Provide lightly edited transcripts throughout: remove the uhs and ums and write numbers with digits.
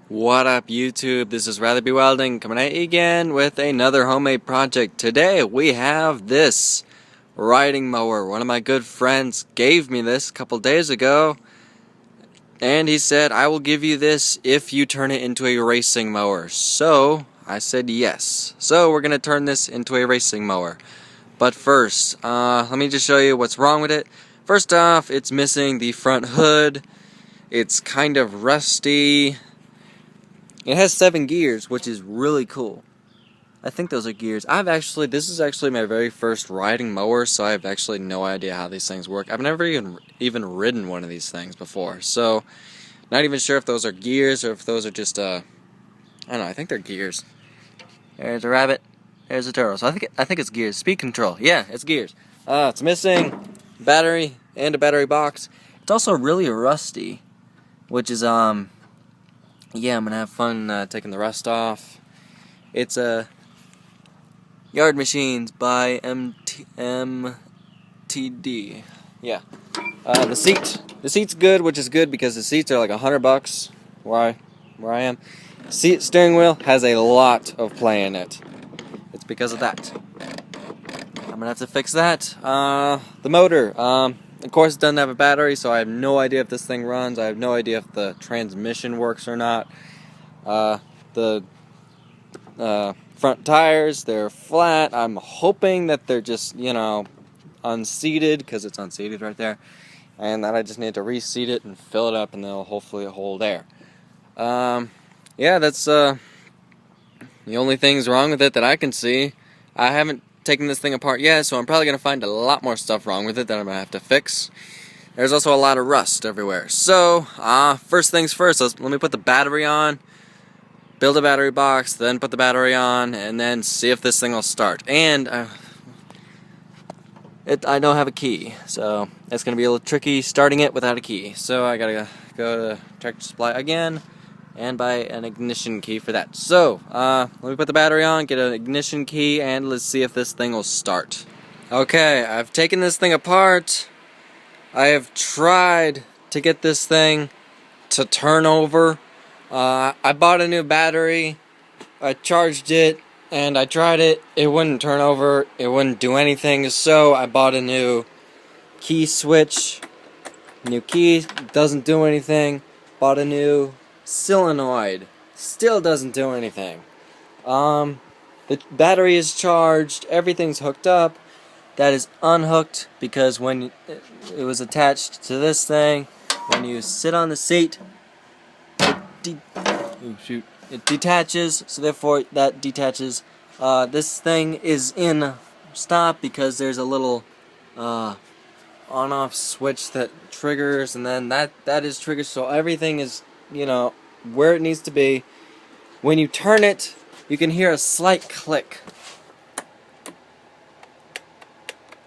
What up YouTube, this is Rather Be Welding coming at you again with another homemade project. Today we have this riding mower. One of my good friends gave me this a couple days ago and he said, I will give you this if you turn it into a racing mower. So I said yes. So we're going to turn this into a racing mower. But first, let me just show you what's wrong with it. First off, it's missing the front hood. It's kind of rusty. It has 7 gears, which is really cool. I think those are gears. This is actually my very first riding mower, so I have actually no idea how these things work. I've never even ridden one of these things before, so not even sure if those are gears or if those are just I don't know. I think they're gears. There's a rabbit. There's a turtle. So I think it's gears. Speed control. Yeah, it's gears. It's missing battery and a battery box. It's also really rusty, which is yeah, I'm gonna have fun taking the rust off. It's a Yard Machines by MTD. Yeah. The seat's good, which is good because the seats are like $100 where I am. Steering wheel has a lot of play in it. It's because of that. I'm gonna have to fix that. The motor. Of course, it doesn't have a battery, so I have no idea if this thing runs. I have no idea if the transmission works or not. The front tires, they're flat. I'm hoping that they're just, unseated, because it's unseated right there. And that I just need to reseat it and fill it up, and they'll hopefully hold air. Yeah, that's the only things wrong with it that I can see. I haven't taken this thing apart yet, so I'm probably going to find a lot more stuff wrong with it that I'm going to have to fix. There's also a lot of rust everywhere. So, first things first, let me put the battery on, build a battery box, then put the battery on, and then see if this thing will start. And I don't have a key, so it's going to be a little tricky starting it without a key. So I got to go to Tractor Supply again and buy an ignition key for that. So, let me put the battery on, get an ignition key, and let's see if this thing will start. Okay, I've taken this thing apart. I have tried to get this thing to turn over. I bought a new battery, I charged it, and I tried it. It wouldn't turn over, it wouldn't do anything, so I bought a new key switch. New key, doesn't do anything. Bought a new solenoid, still doesn't do anything. The battery is charged, everything's hooked up. That is unhooked because when it was attached to this thing, when you sit on the seat, it detaches, so therefore that detaches. This thing is in stop because there's a little on-off switch that triggers, and then that is triggered, so everything is where it needs to be. When you turn it, you can hear a slight click.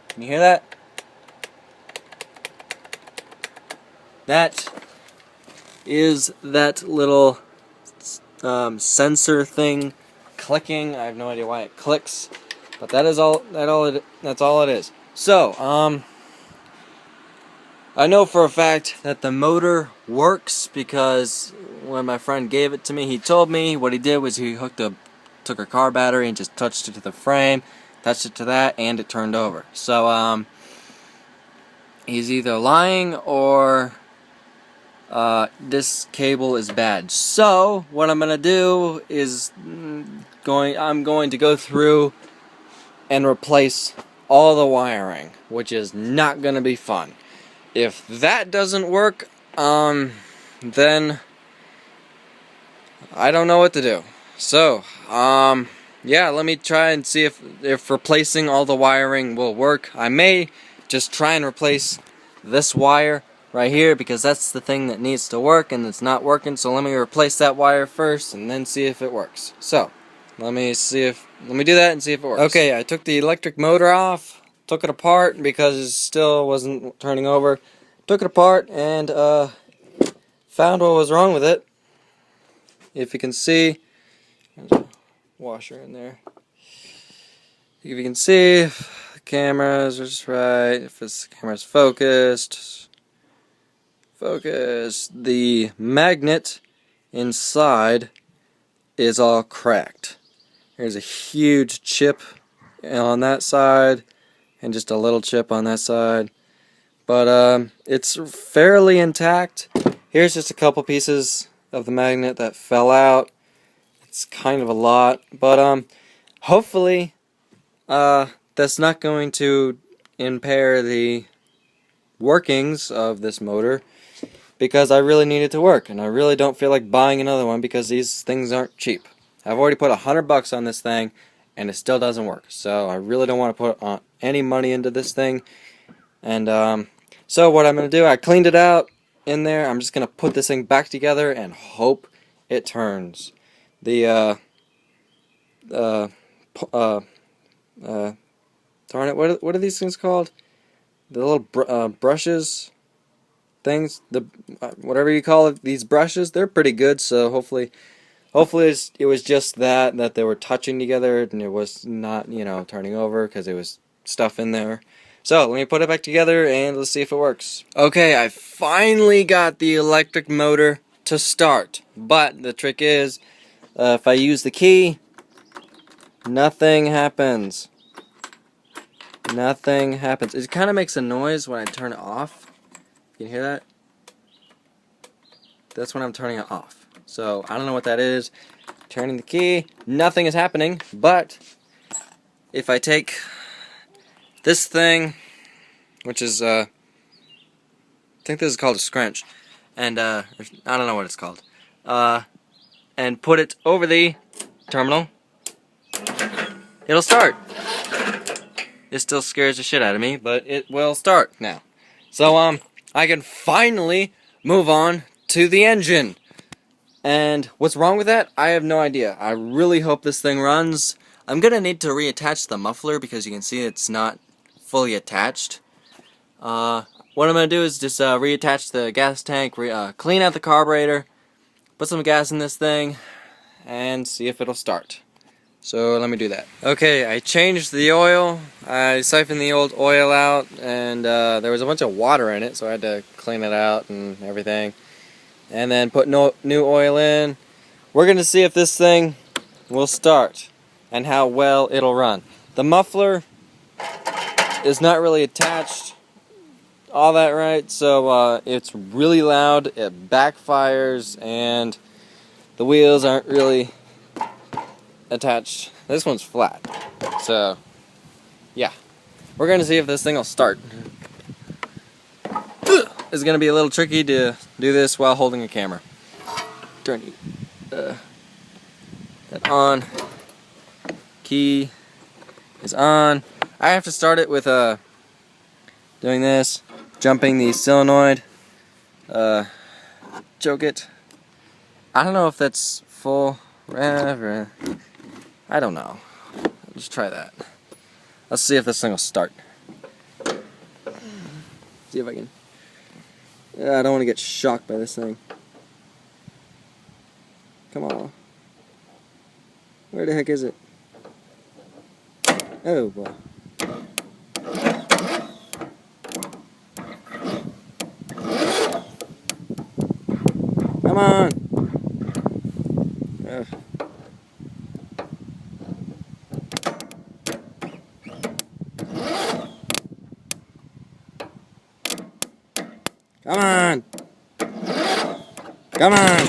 Can you hear that? That is that little sensor thing clicking. I have no idea why it clicks, but that's all it is. So, I know for a fact that the motor works because when my friend gave it to me, he told me what he did was he took a car battery and just touched it to the frame, touched it to that, and it turned over. So, he's either lying or this cable is bad. So, what I'm going to do is I'm going to go through and replace all the wiring, which is not going to be fun. If that doesn't work, then I don't know what to do. So, yeah, let me try and see if replacing all the wiring will work. I may just try and replace this wire right here because that's the thing that needs to work and it's not working. So let me replace that wire first and then see if it works. So, let me do that and see if it works. Okay, I took the electric motor off. Took it apart because it still wasn't turning over. Took it apart and found what was wrong with it. If you can see, there's a washer in there. If you can see, if the cameras are just right, if the camera's focused, the magnet inside is all cracked. There's a huge chip on that side and just a little chip on that side. But it's fairly intact. Here's just a couple pieces of the magnet that fell out. It's kind of a lot, but hopefully that's not going to impair the workings of this motor, because I really need it to work, and I really don't feel like buying another one because these things aren't cheap. I've already put $100 on this thing and it still doesn't work, so I really don't want to put any money into this thing. And so what I'm going to do, I cleaned it out in there. I'm just going to put this thing back together and hope it turns. The darn it, what are these things called? The little brushes things, whatever you call it, these brushes, they're pretty good. So hopefully it was just that they were touching together and it was not, turning over because there was stuff in there. So let me put it back together and let's see if it works. Okay, I finally got the electric motor to start, but the trick is if I use the key, nothing happens. Nothing happens. It kind of makes a noise when I turn it off. Can you hear that? That's when I'm turning it off. So I don't know what that is. Turning the key, nothing is happening. But if I take this thing, which is I think this is called a scrunch, and I don't know what it's called, and put it over the terminal, it'll start. It still scares the shit out of me, but it will start now. So I can finally move on to the engine. And what's wrong with that? I have no idea. I really hope this thing runs. I'm gonna need to reattach the muffler because you can see it's not fully attached. What I'm gonna do is just reattach the gas tank, clean out the carburetor, put some gas in this thing, and see if it'll start. So let me do that. Okay, I changed the oil. I siphoned the old oil out, and there was a bunch of water in it, so I had to clean it out and everything. And then put new oil in. We're going to see if this thing will start and how well it'll run. The muffler is not really attached all that right, so it's really loud, it backfires, and the wheels aren't really attached. This one's flat, so yeah, we're gonna see if this thing will start. It's gonna be a little tricky to do this while holding a camera. Turn that on. Key is on. I have to start it with doing this, jumping the solenoid, choke it. I don't know if that's full rev or I don't know. Let's try that. Let's see if this thing will start. See if I can. I don't want to get shocked by this thing. Come on. Where the heck is it? Oh boy. Come on. Ugh. Come on! Come on!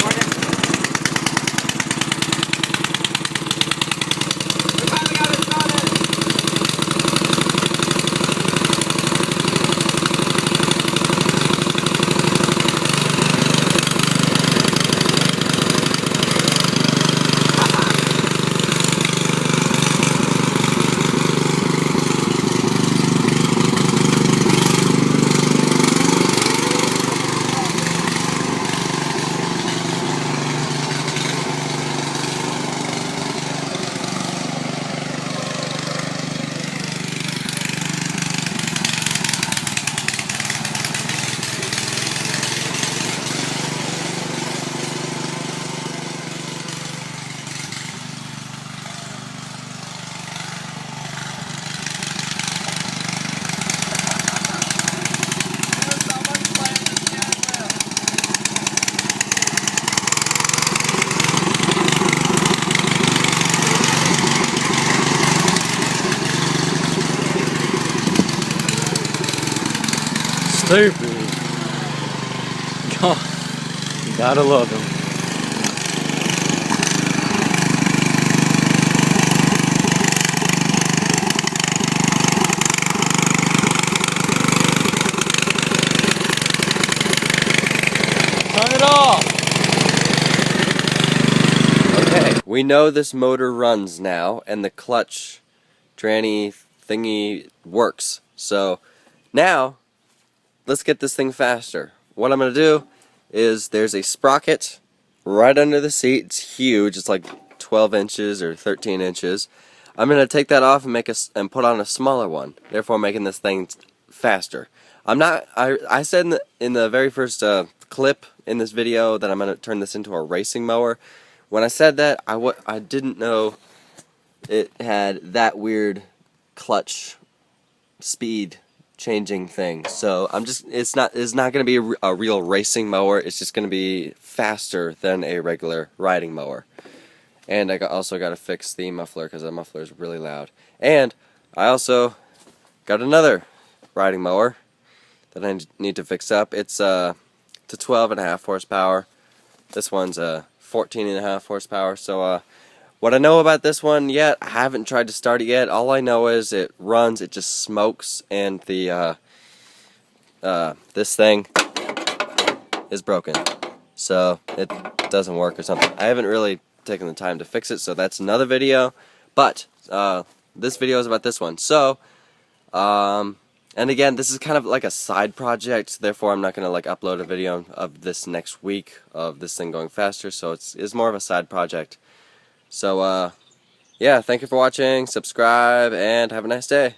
super. God, you gotta love him. Turn it off! Okay, we know this motor runs now, and the clutch tranny thingy works. So now, let's get this thing faster. What I'm going to do is there's a sprocket right under the seat. It's huge. It's like 12 inches or 13 inches. I'm going to take that off and and put on a smaller one, therefore making this thing faster. I said in the very first clip in this video that I'm going to turn this into a racing mower. When I said that, I didn't know it had that weird clutch speed changing thing. So it's not going to be a real racing mower. It's just going to be faster than a regular riding mower. And I also got to fix the muffler because the muffler is really loud. And I also got another riding mower that I need to fix up. It's to 12.5 horsepower. This one's 14.5 horsepower. So what I know about this one yet, I haven't tried to start it yet. All I know is it runs, it just smokes, and the this thing is broken. So it doesn't work or something. I haven't really taken the time to fix it, so that's another video. But this video is about this one. So and again, this is kind of like a side project, therefore I'm not going to like upload a video of this next week of this thing going faster, so it's more of a side project. So yeah, thank you for watching, subscribe, and have a nice day.